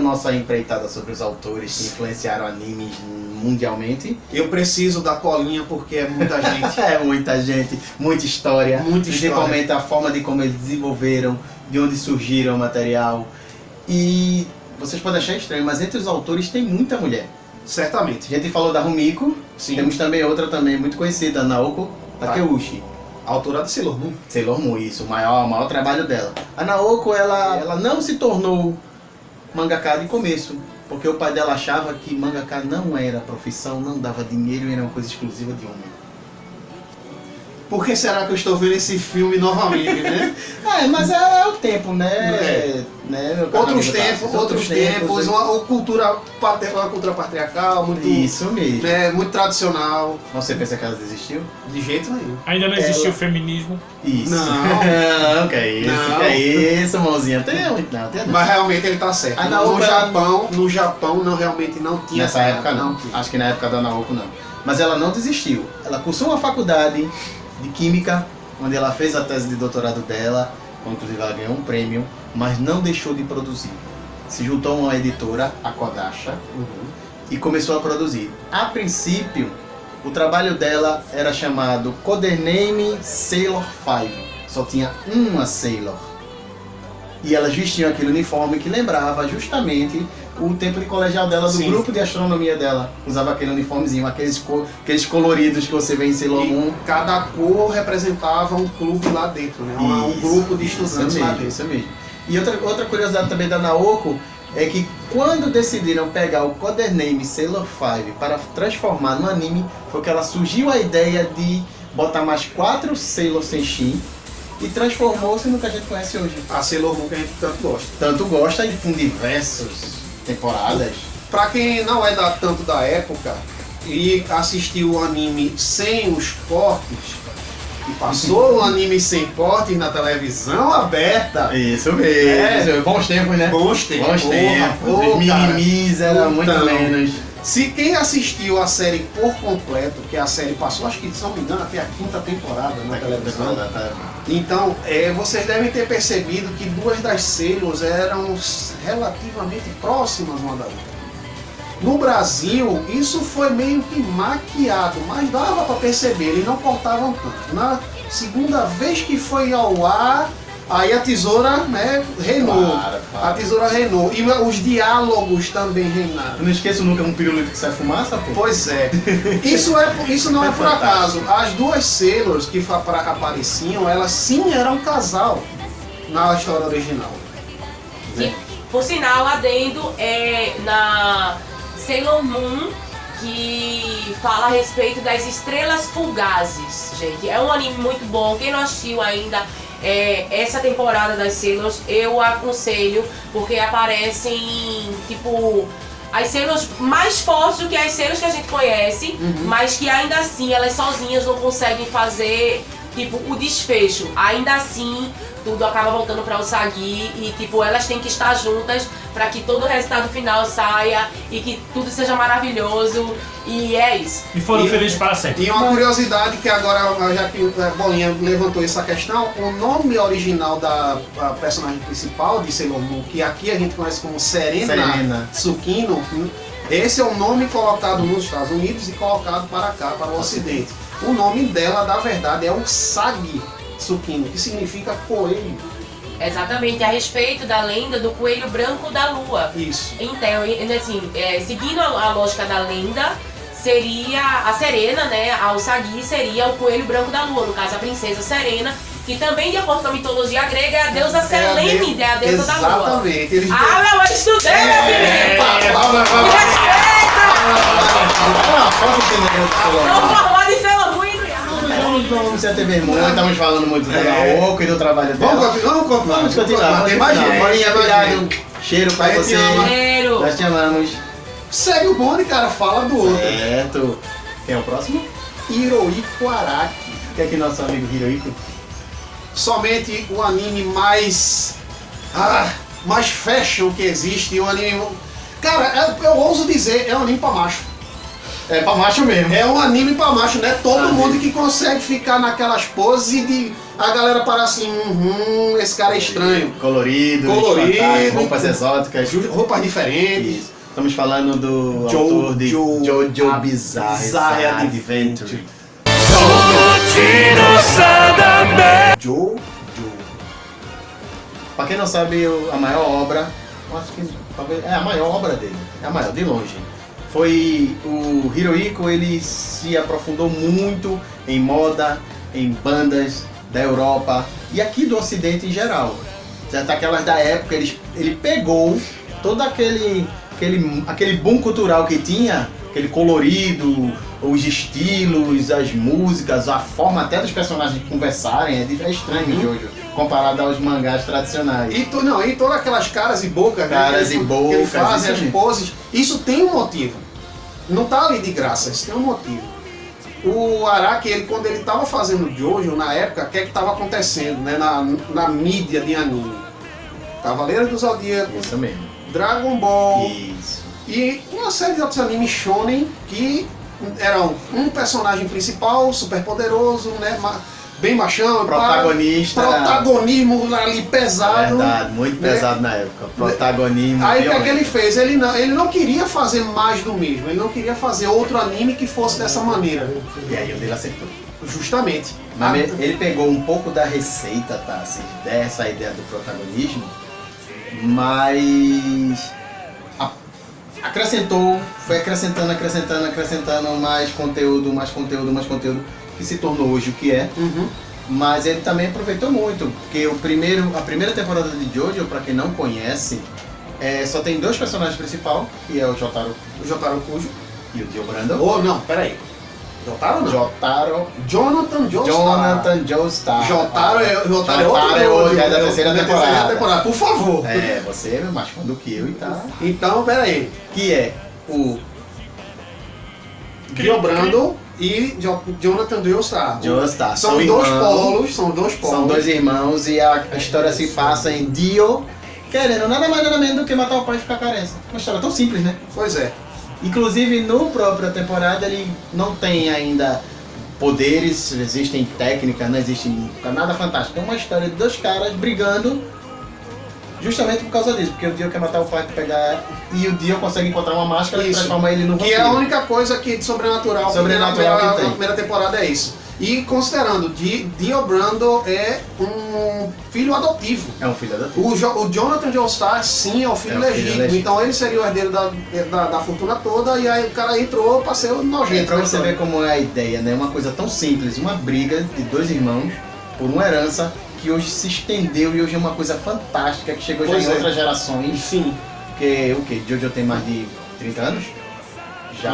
nossa empreitada sobre os autores que influenciaram animes mundialmente. Eu preciso da colinha porque é muita gente. É muita gente, muita história. Muita história. Principalmente a forma de como eles desenvolveram, de onde surgiram o material. E vocês podem achar estranho, mas entre os autores tem muita mulher. Certamente. A gente falou da Rumiko, Sim. temos também outra também muito conhecida, Naoko Takeuchi. A autora de Sailor Moon. Sailor Moon, isso, o maior trabalho dela. A Naoko, ela não se tornou mangaka de começo, porque o pai dela achava que mangaka não era profissão, não dava dinheiro e era uma coisa exclusiva de homem. Por que será que eu estou vendo esse filme novamente, né? Mas é o tempo, né? Né, meu caro Outros amigo tempos, Tassi? outros tempos, uma cultura patriarcal, muito, Isso mesmo. né, muito tradicional. Você pensa que ela desistiu? De jeito nenhum. Ainda não existiu o feminismo. Isso. Não. Não, que é isso, Não. que é isso, mãozinha. Tem muito, não, tem não. Mas realmente ele tá certo. A Naoko, No Japão não, realmente não tinha. Nessa época não. tinha. Acho que na época da Naoko não. Mas ela não desistiu. Ela cursou uma faculdade de Química, onde ela fez a tese de doutorado dela, inclusive ela ganhou um prêmio, mas não deixou de produzir. Se juntou a uma editora, a Kodansha, e começou a produzir. A princípio, o trabalho dela era chamado Codename Sailor 5. Só tinha uma Sailor. E elas vestiam aquele uniforme que lembrava justamente o tempo de colegial dela, do Sim. grupo de astronomia dela. Usava aquele uniformezinho, aqueles coloridos que você vê em Sailor Moon. E cada cor representava um clube lá dentro, né? Um Isso, grupo de estudantes lá dentro. Isso mesmo. E outra curiosidade também da Naoko é que quando decidiram pegar o Codename Sailor 5 para transformar no anime, foi que ela surgiu a ideia de botar mais 4 Sailor Senshi e transformou-se no que a gente conhece hoje. A Sailor Moon que a gente tanto gosta. Tanto gosta e com diversas temporadas. Pra quem não é tanto da época e assistiu o anime sem os cortes, e passou o anime sem cortes na televisão aberta, Isso mesmo. Bons tempos, né? bons tempos. Bons tempos. Porra, Os minimis era muito Então, menos. Se quem assistiu a série por completo, que a série passou, acho que se não me engano, até a 5ª temporada na televisão. Então, vocês devem ter percebido que duas das Sailors eram relativamente próximas uma da outra. No Brasil, isso foi meio que maquiado, mas dava para perceber, eles não cortavam tanto. Na segunda vez que foi ao ar, aí a tesoura, né, reinou. Claro. A tesoura reinou. E os diálogos também reinaram. Eu não esqueço nunca um pirulito que sai fumaça, pô. Pois é. Isso não é por acaso. As duas Sailors que apareciam, elas sim eram um casal na história original. Que, por sinal, adendo na Sailor Moon, que fala a respeito das estrelas fugazes, gente. É um anime muito bom. Quem não assistiu ainda essa temporada das Sailors, eu aconselho, porque aparecem, tipo, as Sailors mais fortes do que as Sailors que a gente conhece, mas que ainda assim, elas sozinhas não conseguem fazer, tipo, o desfecho. Ainda assim, tudo acaba voltando para o Usagi e, tipo, elas têm que estar juntas para que todo o resultado final saia e que tudo seja maravilhoso. E é isso. E foram felizes para sempre. E uma curiosidade que agora, já que a Bolinha levantou essa questão, o nome original da personagem principal de Sailor Moon, que aqui a gente conhece como Serena Tsukino, esse é o nome colocado nos Estados Unidos e colocado para cá, para o Ocidente. O nome dela, na verdade, é Usagi Tsukino, que significa coelho. Exatamente, a respeito da lenda do coelho branco da lua. Isso. Então, assim, seguindo a lógica da lenda, seria a Serena, né? A Usagi seria o coelho branco da lua, no caso a princesa Serena, que também, de acordo com a mitologia grega, é a deusa Selene, é a deusa da lua. Exatamente. Eles Ah, eu estudei, meu filho! Me respeita! Sou formada em Sailor Moon e Vamos ser TV Moon, estamos falando muito da Naoko e do trabalho dela. Vamos continuar. Tem mais gente. Bolinha, obrigado. Cheiro pra Aí você. te ama. Primeiro. Nós te amamos. Segue o bonde, cara, fala do outro. Certo. Quem é o próximo? Hirohiko Araki. Que é aqui nosso amigo Hirohiko. Somente o anime mais fashion que existe, um anime... Cara, eu ouso dizer, é um anime pra macho. É pra macho mesmo. É um anime pra macho, né? Todo Ah, mundo que consegue ficar naquelas poses e de a galera parar assim, esse cara é estranho. Colorido, Colorido, roupas exóticas. Roupas diferentes. Isso. Estamos falando do autor de Jojo Bizarre Adventure. Jojo. Pra quem não sabe, a maior obra, eu acho que talvez é a maior obra dele, é a maior, de longe. Foi o Hirohiko, ele se aprofundou muito em moda, em bandas da Europa e aqui do Ocidente em geral. Certo? Aquelas da época, ele pegou todo aquele boom cultural que tinha, aquele colorido, os estilos, as músicas, a forma até dos personagens conversarem, é estranho o Jojo, comparado aos mangás tradicionais. E todas aquelas caras e bocas, Caras né, e que bocas, ele faz, isso as mesmo. poses, isso tem um motivo. Não tá ali de graça, isso tem um motivo. O Araki, quando ele tava fazendo Jojo, na época, o que é que tava acontecendo, né, na mídia de anime? Cavaleiro do Zodíaco, Isso mesmo. Dragon Ball Isso. e uma série de outros animes shonen que eram um personagem principal, super poderoso, né, bem machão, Protagonista. protagonismo ali pesado. Verdade, muito né? pesado na época. Protagonismo. Aí o que é que violento. ele fez? Ele não queria fazer mais do mesmo, ele não queria fazer outro anime que fosse dessa maneira. E aí onde ele acertou. Justamente. Mas ele pegou um pouco da receita, tá? Assim, dessa ideia do protagonismo, mas acrescentou, foi acrescentando mais conteúdo, que se tornou hoje o que é. Uhum. Mas ele também aproveitou muito, porque a primeira temporada de Jojo, pra quem não conhece, só tem dois personagens principais, que é o Jotaro O Jotaro Kujo. e o Dio Brando. Oh, não, peraí. Jotaro não. Jonathan Joestar. Jotaro é outro Jojo, é da Jojo, terceira da temporada. Por favor. Você é mais fã do que eu e tá. Então, peraí. Que é o Dio Brando e Jonathan Joestar. Joestar. São dois polos. São dois irmãos e a história se passa em Dio querendo nada mais nada menos do que matar o pai e ficar careca. Uma história tão simples, né? Pois é. Inclusive no própria temporada ele não tem ainda poderes, existem técnicas, não existe nada fantástico. É uma história de dois caras brigando justamente por causa disso, porque o Dio quer matar o pai para pegar e o Dio consegue encontrar uma máscara e Isso. transforma ele no vampiro. Que é a única coisa que de sobrenatural Que tem. na primeira temporada é isso. E considerando, Dio Brando é um filho adotivo. É um filho da O Jonathan Joestar, sim, é o filho legítimo. Então ele seria o herdeiro da fortuna toda e aí o cara entrou pra ser o nojento. Pra né, você ver como é a ideia, né? Uma coisa tão simples, uma briga de dois irmãos por uma herança que hoje se estendeu e hoje é uma coisa fantástica que chegou já Pois em é. outras gerações. Sim, Porque o que? Jojo tem mais de 30 anos? Já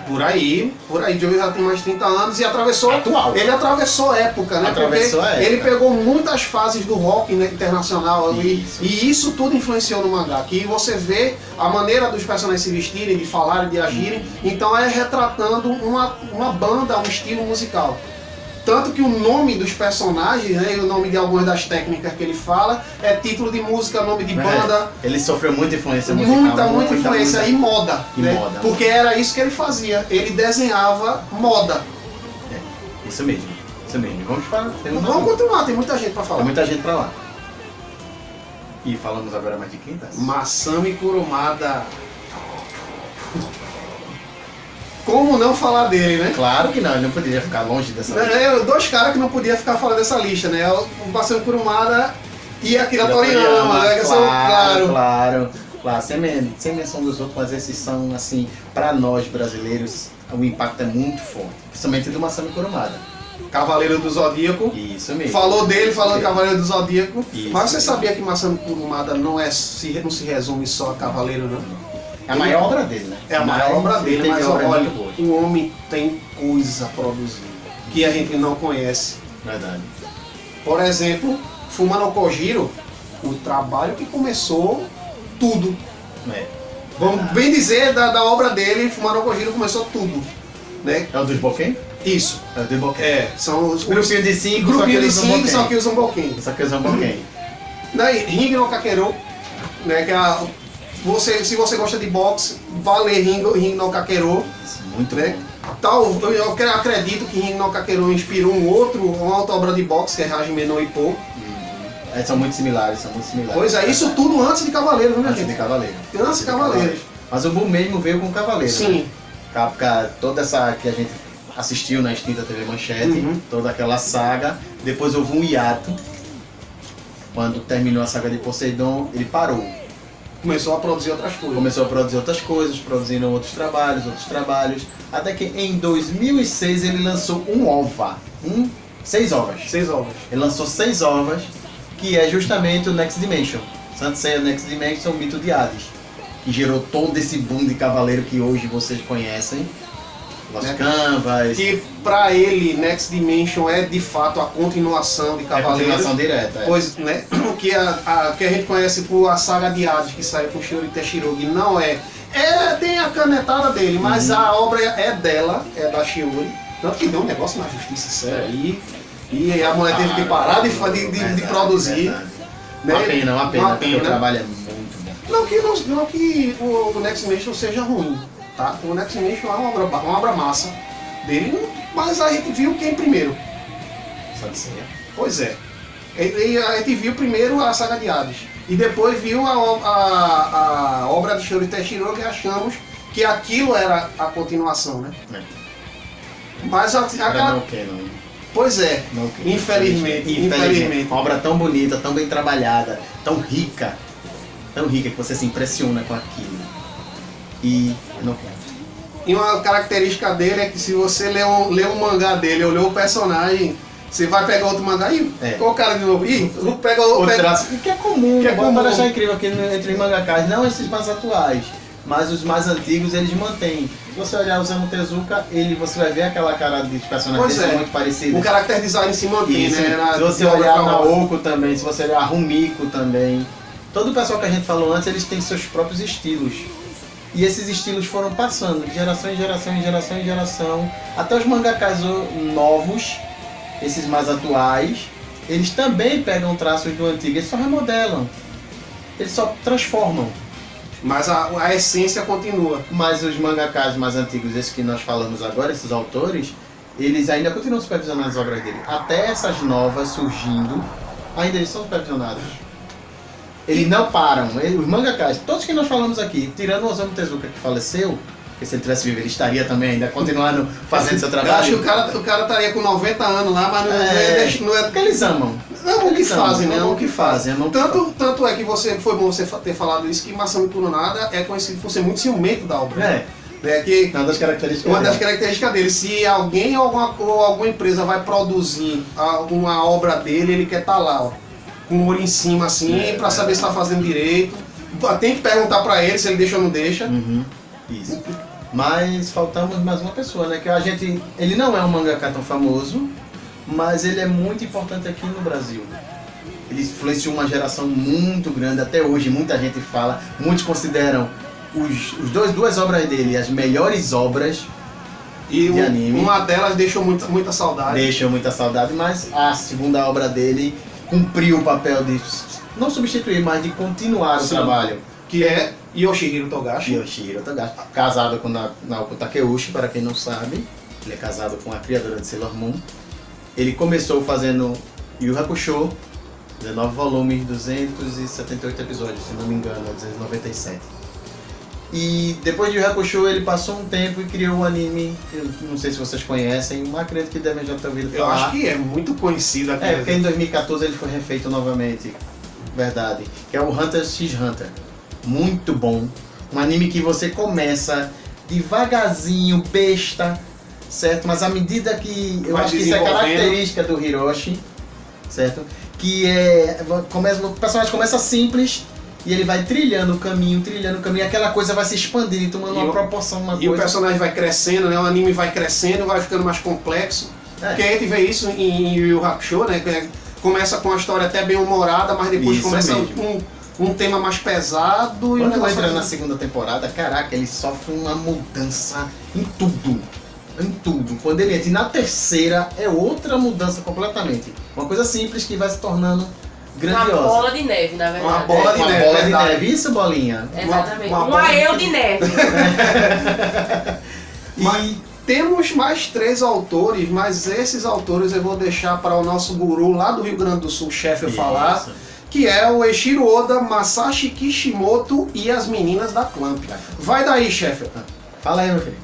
por aí, Jojo já tem mais de 30 anos e atravessou. Atual. Ele atravessou época, né? Atravessou Porque a época. ele pegou muitas fases do rock, né, internacional Isso. e isso tudo influenciou no mangá. Que você vê a maneira dos personagens se vestirem, de falarem, de agirem. Então é retratando uma banda, um estilo musical. Tanto que o nome dos personagens, né, e o nome de algumas das técnicas que ele fala, é título de música, nome de banda. Ele sofreu muita influência musical. Muita influência e moda, E né? moda. Porque era isso que ele fazia. Ele desenhava moda. Isso mesmo. Vamos para. Vamos continuar, tem muita gente pra Tem falar. muita gente pra lá. E falamos agora mais de quem tá? Masami Kurumada. Como não falar dele, né? Claro que não, ele não poderia ficar longe dessa lista. Dois caras que não podia ficar fora dessa lista, né? O Masami Kurumada e a Akira Toriyama, né? Que são, Claro, sem menção dos outros, mas esses são, assim, pra nós brasileiros, o impacto é muito forte. Principalmente do Masami Kurumada. Cavaleiro do Zodíaco. Isso mesmo. Falou dele, falou do Cavaleiro do Zodíaco. Isso. Mas você sabia que Masami Kurumada não se resume só a Cavaleiro, não? É a maior obra dele, né? É a maior obra dele, mas obra olha, muito boa. o homem tem coisa produzida que a gente não conhece. Verdade. Por exemplo, Fuma no Kojiro, o trabalho que começou tudo. É. Vamos bem dizer da obra dele, Fuma no Kojiro começou tudo. Né? É o dos Boken? Isso. É o dos Boken. São os Grupinho de 5, grupinho de 5, só que usam Boken. Só que usam Boken. Daí, Ring no Kakeru, né, que se você gosta de boxe, vá ler Ring no Kakeru. Muito né? bom. Eu acredito que Rin no Kakeru inspirou uma outra obra de boxe, que é Hajime no Ippo. São muito similares, são muito similares. Pois é, isso tudo antes de Cavaleiro, viu, minha Antes de gente? Cavaleiro. Antes de Cavaleiros. Mas o boom mesmo veio com Cavaleiro. Sim. Né? Toda essa que a gente assistiu na extinta TV Manchete, toda aquela saga. Depois houve um hiato. Quando terminou a saga de Poseidon, ele parou. Começou a produzir outras coisas. Começou a produzir outras coisas, produzindo outros trabalhos. Até que em 2006 ele lançou um OVA. 6 ovas. 6 ovas. Ele lançou 6 ovas, que é justamente o Next Dimension. Saint Seiya Next Dimension, o mito de Hades. Que gerou todo esse boom de cavaleiro que hoje vocês conhecem. Lost Canvas. Que pra ele, Next Dimension é de fato a continuação de É a Cavaleiros. continuação direta. É. Pois, né? Que a gente conhece por a saga de Hades, que saiu com Shiori Teshirogi, não é. Tem a canetada dele, mas a obra é dela, é da Shiori. Tanto que deu um negócio na justiça séria aí. E a mulher teve que parar de produzir. Verdade. Né? Uma pena, porque o trabalho é muito bom. Não que o Next Dimension seja ruim, tá? O Next Dimension é uma obra massa dele, mas a gente viu quem primeiro? Saint Seiya. Pois é. A gente viu primeiro a saga de Hades e depois viu a obra de Shiori Teshirogi e achamos que aquilo era a continuação, né? Mas pois é, infelizmente. Uma obra tão bonita, tão bem trabalhada, tão rica que você se impressiona com aquilo. E não quero. E uma característica dele é que se você ler um mangá dele ou ler o personagem, você vai pegar outro mangá e o cara de novo. Pega outro traço. Que é comum, Vamos achar incrível aqui entre os mangakas, não esses mais atuais, mas os mais antigos eles mantêm. Se você olhar o Osamu Tezuka, você vai ver aquela cara de personagens que são muito parecidos. O character design se mantém, né? Se você olhar a Naoko também, se você olhar a Rumiko também, todo o pessoal que a gente falou antes, eles têm seus próprios estilos. E esses estilos foram passando de geração em geração, até os mangakas novos, esses mais atuais, eles também pegam traços do antigo, eles só remodelam, eles só transformam. Mas a essência continua. Mas os mangakas mais antigos, esses que nós falamos agora, esses autores, eles ainda continuam supervisionando as obras dele. Até essas novas surgindo, ainda eles são supervisionados. Eles não param. Os mangakas, todos que nós falamos aqui, tirando o Osamu Tezuka que faleceu, porque se ele tivesse vivo ele estaria também ainda continuando fazendo seu trabalho. Eu acho que o cara estaria com 90 anos lá, mas não é porque eles amam. Não, o que fazem, né? O que fazem. Tanto é que foi bom você ter falado isso, que Masami Kurumada é conhecido por ser muito ciumento da obra. Uma das características dele. Se alguém ou alguma empresa vai produzir uma obra dele, ele quer estar lá, ó, com o olho em cima assim, pra saber se está fazendo direito. Tem que perguntar pra ele se ele deixa ou não deixa. Isso. Mas faltamos mais uma pessoa, né? Que ele não é um mangaka tão famoso, mas ele é muito importante aqui no Brasil. Ele influenciou uma geração muito grande, até hoje muita gente fala, muitos consideram duas obras dele as melhores obras de anime. Uma delas deixou muita saudade. Deixou muita saudade, mas a segunda obra dele cumpriu o papel de não substituir, mas de continuar o trabalho. Que é Yoshihiro Togashi. Casado com Naoko Takeuchi, para quem não sabe. Ele é casado com a criadora de Sailor Moon. Ele começou fazendo Yu Hakusho, 19 volumes, 278 episódios, se não me engano, 297. E depois de Yu Hakusho ele passou um tempo e criou um anime, que eu não sei se vocês conhecem, mas acredito que devem já ter ouvido falar. Eu acho que é muito conhecido aqui. Porque em 2014 ele foi refeito novamente, verdade, que é o Hunter x Hunter. Muito bom, um anime que você começa devagarzinho, besta, certo? Mas à medida que, eu acho que isso é característica do Hiroshi, certo? Que o personagem começa simples, e ele vai trilhando o caminho, aquela coisa vai se expandindo e tomando uma proporção, o personagem vai crescendo, né? O anime vai crescendo, vai ficando mais complexo. Porque a gente vê isso em Yu Yu Hakusho, né? Que começa com uma história até bem humorada, mas depois isso começa um tema mais pesado. Quando entra na segunda temporada, caraca, ele sofre uma mudança em tudo. Quando ele entra. E na terceira é outra mudança completamente. Uma coisa simples que vai se tornando grandiosa. Uma bola de neve, na verdade. Uma bola de neve. Isso, Bolinha? Exatamente. Uma eu de neve. E Temos mais 3 autores, mas esses autores eu vou deixar para o nosso guru lá do Rio Grande do Sul, chefe, falar, Isso. que é o Eiichiro Oda, Masashi Kishimoto e as meninas da Clamp. Vai daí, chefe. Fala aí, meu filho.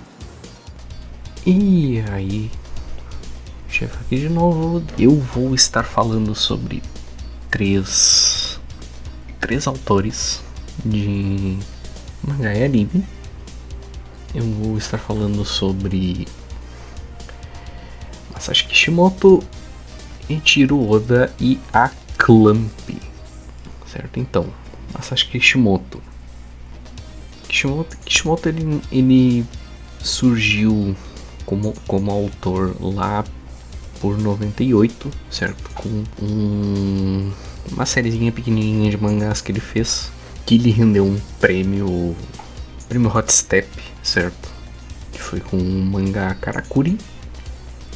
E aí, chefe aqui de novo. Eu vou estar falando sobre três autores de mangá e anime. Eu vou estar falando sobre Masashi Kishimoto, Eiichiro Oda e a Clamp. Certo? Então, Masashi Kishimoto. Kishimoto ele surgiu como autor lá por 98, certo? Com uma sériezinha pequenininha de mangás que ele fez, que lhe rendeu um prêmio Hot Step, certo? Que foi com o mangá Karakuri.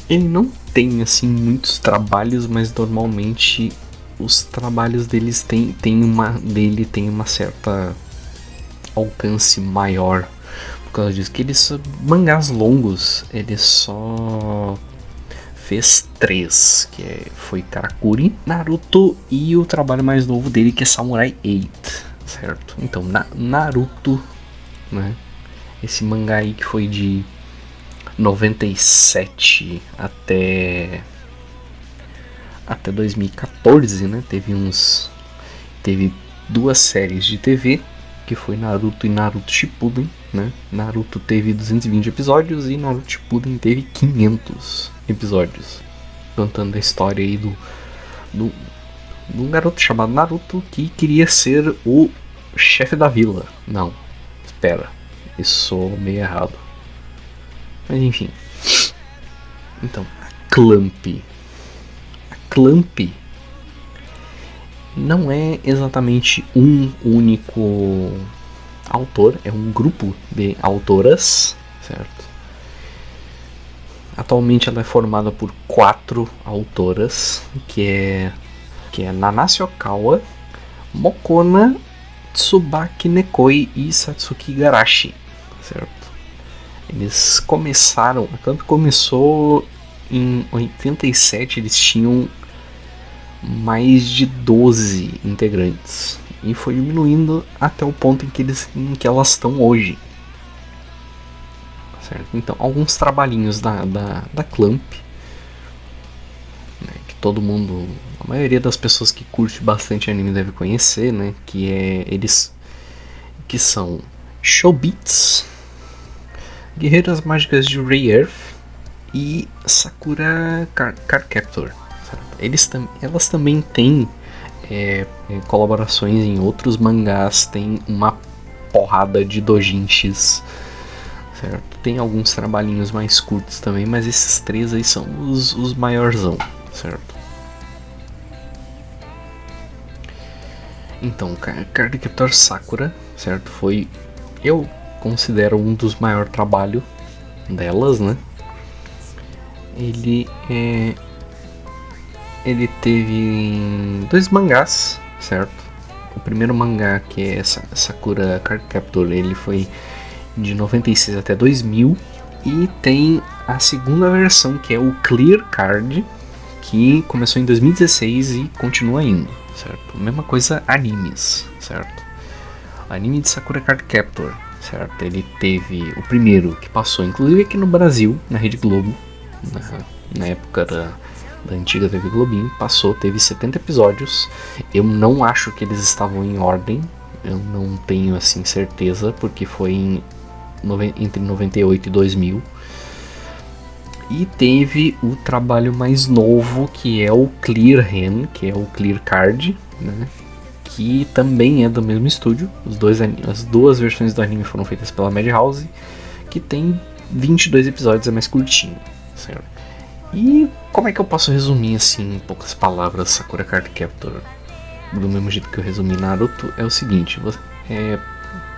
Ele não tem assim muitos trabalhos, mas normalmente os trabalhos deles tem uma certa alcance maior por causa disso, que eles mangás longos, ele só fez 3, foi Karakuri, Naruto e o trabalho mais novo dele, que é Samurai 8, certo? Então, Naruto, né? Esse mangá aí que foi de 97 até 2014, né? Teve 2 séries de TV, que foi Naruto e Naruto Shippuden, né? Naruto teve 220 episódios e Naruto Shippuden teve 500 episódios, contando a história aí do garoto chamado Naruto que queria ser o chefe da vila. Não, espera, isso soou meio errado. Mas enfim. Então, a Clamp não é exatamente um único autor, é um grupo de autoras, certo? Atualmente ela é formada por 4 autoras, que é Nanase Okawa, Mokona, Tsubaki Nekoi e Satsuki Igarashi, certo? Eles começaram, a Clamp começou em 87, eles tinham mais de 12 integrantes e foi diminuindo até o ponto em que elas estão hoje, certo? Então, alguns trabalhinhos da Clamp, né, que todo mundo, a maioria das pessoas que curte bastante anime deve conhecer, né, que são Shobits, Guerreiras Mágicas de Ray Earth e Sakura Card Captor. Elas também têm colaborações em outros mangás, tem uma porrada de doujinshis, certo? Tem alguns trabalhinhos mais curtos também, mas esses 3 aí são os maiorzão, certo? Então, Card Captor Sakura, certo? Eu considero um dos maiores trabalhos delas, né? Ele teve 2 mangás, certo? O primeiro mangá, que é Sakura Card Captor, ele foi de 96 até 2000. E tem a segunda versão, que é o Clear Card, que começou em 2016 e continua indo, certo? Mesma coisa, animes, certo? O anime de Sakura Card Captor, certo? Ele teve o primeiro, que passou inclusive aqui no Brasil, na Rede Globo, na época da antiga TV Globinho, teve 70 episódios. Eu não acho que eles estavam em ordem, eu não tenho assim certeza, porque foi entre 98 e 2000. E teve o trabalho mais novo, que é o Clear Hand, que é o Clear Card, né? Que também é do mesmo estúdio. As 2 versões do anime foram feitas pela Madhouse, que tem 22 episódios, é mais curtinho, certo? E como é que eu posso resumir assim em poucas palavras Sakura Card Captor? Do mesmo jeito que eu resumi Naruto, é o seguinte: é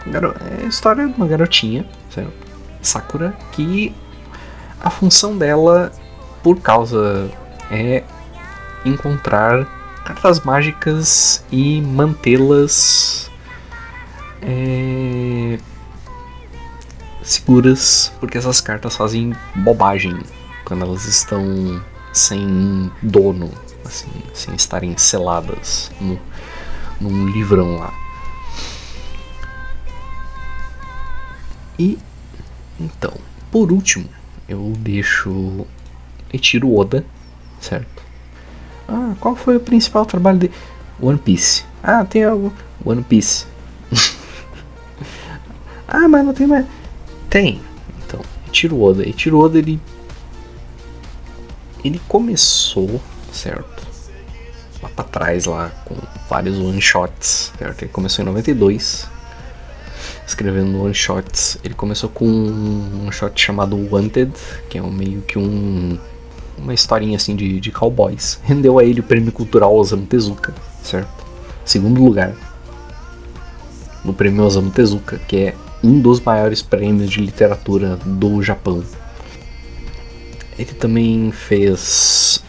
a história de uma garotinha, certo? Sakura, que a função dela, por causa, é encontrar cartas mágicas e mantê-las seguras, porque essas cartas fazem bobagem quando elas estão sem dono, assim, sem estarem seladas num livrão lá. E então, por último, eu deixo Eiichiro Oda, certo? Qual foi o principal trabalho de One Piece? Tem algo One Piece. Mas não tem mais. Tem. Então, Eiichiro Oda, ele começou, certo? Lá pra trás, lá, com vários one-shots, certo? Ele começou em 92, escrevendo one-shots. Ele começou com um one-shot chamado Wanted, que é meio que uma historinha assim de cowboys. Rendeu a ele o Prêmio Cultural Osamu Tezuka, certo? Segundo lugar no Prêmio Osamu Tezuka, que é um dos maiores prêmios de literatura do Japão. Ele também fez,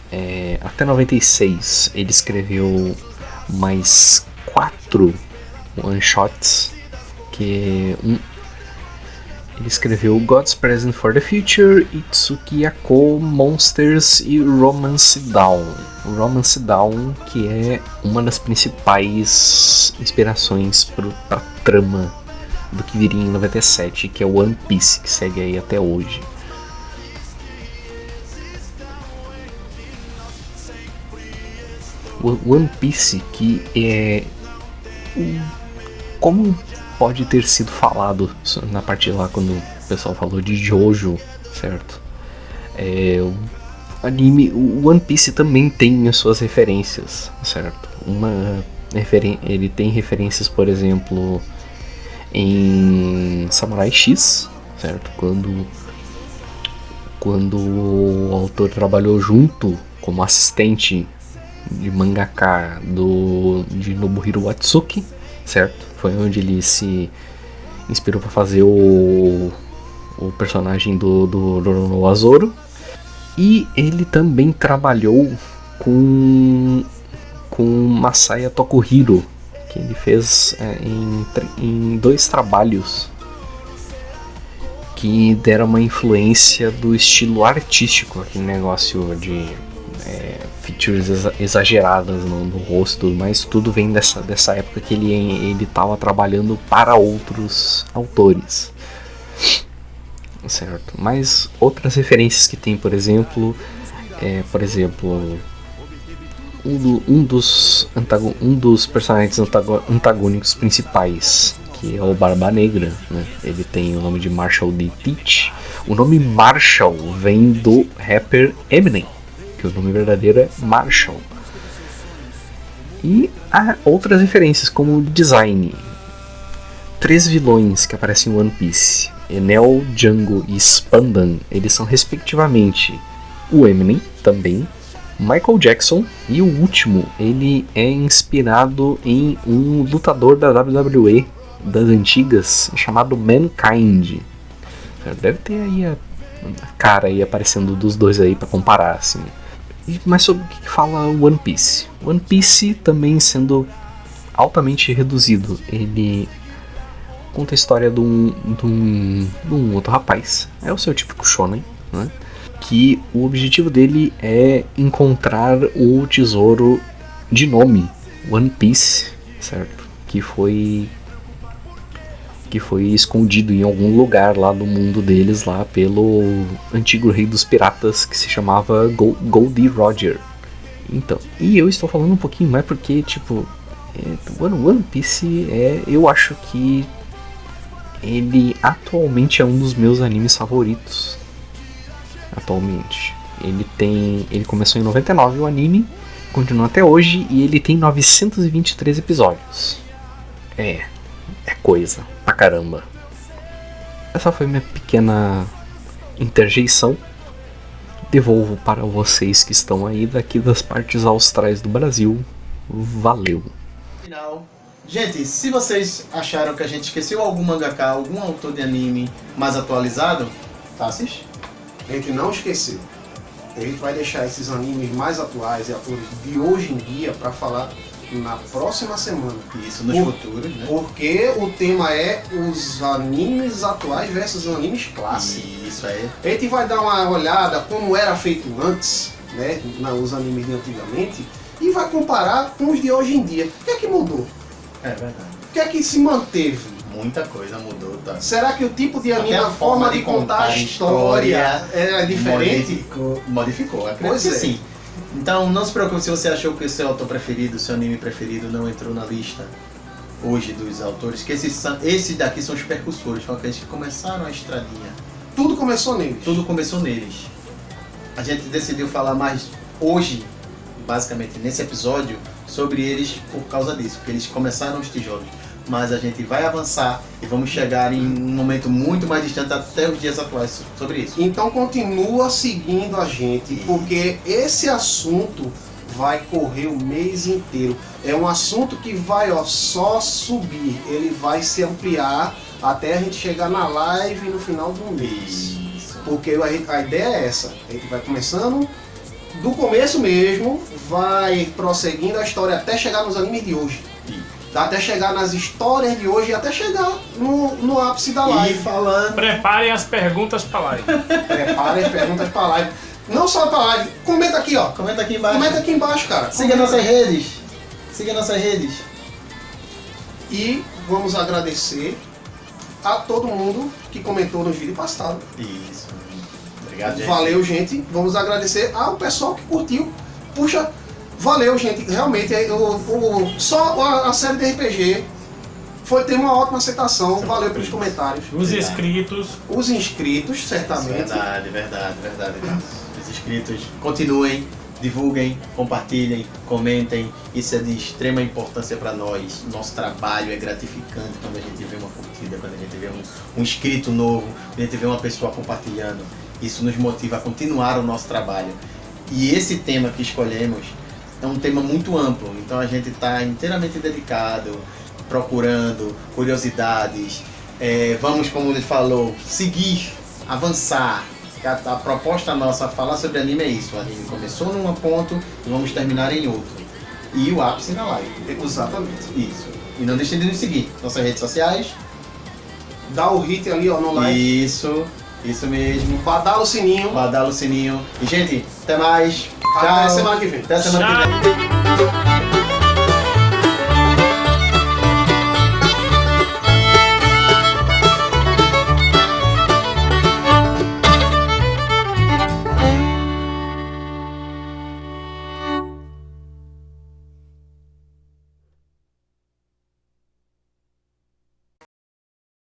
até 96, ele escreveu mais 4 one-shots, que ele escreveu God's Present for the Future, Itsuki Yako, Monsters e Romance Down. Romance Down, que é uma das principais inspirações para a trama do que viria em 97, que é o One Piece, que segue aí até hoje. O One Piece, que é como pode ter sido falado na parte lá quando o pessoal falou de Jojo, certo? O anime, o One Piece também tem as suas referências, certo? Ele tem referências, por exemplo, em Samurai X, certo? Quando o autor trabalhou junto como assistente de mangaka de Nobuhiro Watsuki, certo? Foi onde ele se inspirou para fazer o personagem do Roronoa Zoro. E ele também trabalhou com Masaya Tokuhiro, que ele fez em 2 trabalhos que deram uma influência do estilo artístico, aquele negócio de features exageradas no rosto, mas tudo vem dessa época que ele estava trabalhando para outros autores, certo? Mas outras referências que tem, por exemplo, um dos personagens antagônicos principais, que é o Barba Negra, né? Ele tem o nome de Marshall D. Teach. O nome Marshall vem do rapper Eminem, que o nome verdadeiro é Marshall. E há outras referências, como design. 3 vilões que aparecem em One Piece, Enel, Django e Spandan, eles são respectivamente o Eminem, também, Michael Jackson, e o último, ele é inspirado em um lutador da WWE das antigas, chamado Mankind. Deve ter aí a cara aí aparecendo dos dois aí para comparar, assim. Mas sobre o que fala o One Piece? One Piece, também sendo altamente reduzido, ele conta a história de um outro rapaz, é o seu típico shonen, né? Que o objetivo dele é encontrar o tesouro de nome One Piece, certo? Que foi escondido em algum lugar lá do mundo deles, lá pelo antigo rei dos piratas, que se chamava Goldie Roger. Então, e eu estou falando um pouquinho mais porque, tipo, One Piece eu acho que ele atualmente é um dos meus animes favoritos. Atualmente. Ele começou em 99 o anime, continua até hoje, e ele tem 923 episódios. É coisa pra caramba. Essa foi minha pequena interjeição. Devolvo para vocês que estão aí daqui das partes austrais do Brasil. Valeu! Final. Gente, se vocês acharam que a gente esqueceu algum mangaka, algum autor de anime mais atualizado, Tassis? A gente não esqueceu. A gente vai deixar esses animes mais atuais e atores de hoje em dia para falar na próxima semana. Isso, nos futuros, né? Porque o tema é os animes atuais versus animes clássicos. Isso aí. A gente vai dar uma olhada como era feito antes, né, os animes de antigamente, e vai comparar com os de hoje em dia. O que é que mudou? É verdade. O que é que se manteve? Muita coisa mudou, tá? Será que o tipo de anime, Até a forma de contar a história é diferente? Modificou, acredito Pois que é. sim. Então não se preocupe se você achou que o seu autor preferido, o seu anime preferido não entrou na lista hoje dos autores, que esses daqui são os percussores, são aqueles que começaram a estradinha. Tudo começou neles. Tudo começou neles. A gente decidiu falar mais hoje, basicamente nesse episódio, sobre eles por causa disso, porque eles começaram os tijolos. Mas a gente vai avançar e vamos chegar em um momento muito mais distante até os dias atuais sobre isso. Então continua seguindo a gente, porque esse assunto vai correr o mês inteiro. É um assunto que vai só subir, ele vai se ampliar até a gente chegar na live no final do mês. Isso. Porque a ideia é essa, a gente vai começando do começo mesmo, vai prosseguindo a história até chegar nos animes de hoje. Até chegar nas histórias de hoje e até chegar no ápice da E live. falando... Preparem as perguntas pra live. Prepare as perguntas pra live. Não só pra live, comenta aqui, ó. Comenta aqui embaixo. Comenta aqui embaixo, cara. Siga nossas redes. Siga nossas redes. E vamos agradecer a todo mundo que comentou no vídeo passado. Isso. Obrigado, gente. Valeu, gente. Vamos agradecer ao pessoal que curtiu. Puxa, valeu, gente. Realmente, só a série de RPG teve uma ótima aceitação. Valeu pelos comentários. Os Obrigado. inscritos. Os inscritos, certamente. Verdade. Os inscritos, continuem, divulguem, compartilhem, comentem. Isso é de extrema importância para nós. Nosso trabalho é gratificante quando a gente vê uma curtida, quando a gente vê um inscrito novo, quando a gente vê uma pessoa compartilhando. Isso nos motiva a continuar o nosso trabalho. E esse tema que escolhemos é um tema muito amplo, então a gente está inteiramente dedicado, procurando curiosidades, vamos, como ele falou, seguir, avançar. A proposta nossa a falar sobre anime é isso, o anime começou num ponto e vamos terminar em outro. E o ápice na live. Exatamente. Isso. E não deixem de nos seguir, nossas redes sociais. Dá o hit ali, ó, no like. Isso mesmo. Badala o sininho. Badala o sininho. E, gente, até mais. Até semana que vem. Até semana que vem. Tchau.